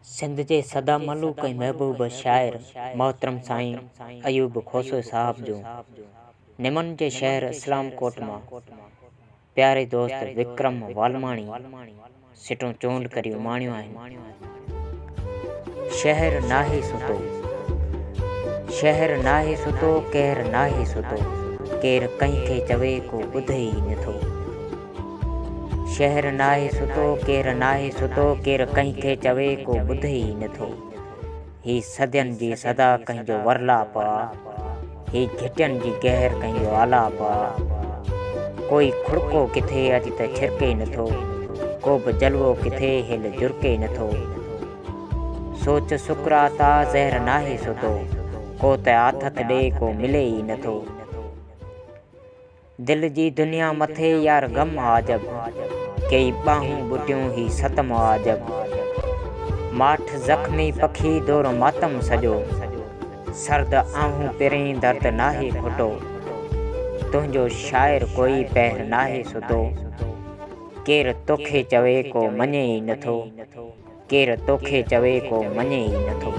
सिंध जे सदा मलूक ऐं महबूब शाइर मोहतरम साईं अयूब खोसो साहब जो निमन जे शहर इस्लामकोट मां प्यारे दोस्त विक्रम वालमाणी सिटों चूंड करी उमाणियूं आहिनि। शहर नाहे सुतो, शहर नाहे सुतो, केर नाहे सुतो, केर कंहिंखे चवे को ॿुधे ई नथो। शहर नाहे सुतो, केर नाहे सुतो, केर कंहिंखे चवे को ॿुधे ई नथो। ही सदियनि जी सदा कंहिंजो वरलाप आ, ही घिटियनि जी गहर कंहिंजो आलाप आ। कोई खुड़को किथे अॼु त छिरके नथो, को बि जलवो किथे हिल जुरके नथो। सोच सुकराता ज़हर नाहे सुतो, को त आथत ॾे को मिले ई नथो। दिल जी दुनिया मथे यार गम आजब, कई ॿाहूं ॿुटियूं ही सतम आजब। माठ ज़ख्मी पखी दौर मातम सॼो, सर्द आहूं पिरई दर्द नाहे खुटो। तुंहिंजो शाइर कोई पहिर नाहे सुतो, केर तोखे चवे को मञे ई नथो, केर तोखे चवे को मञे ई नथो।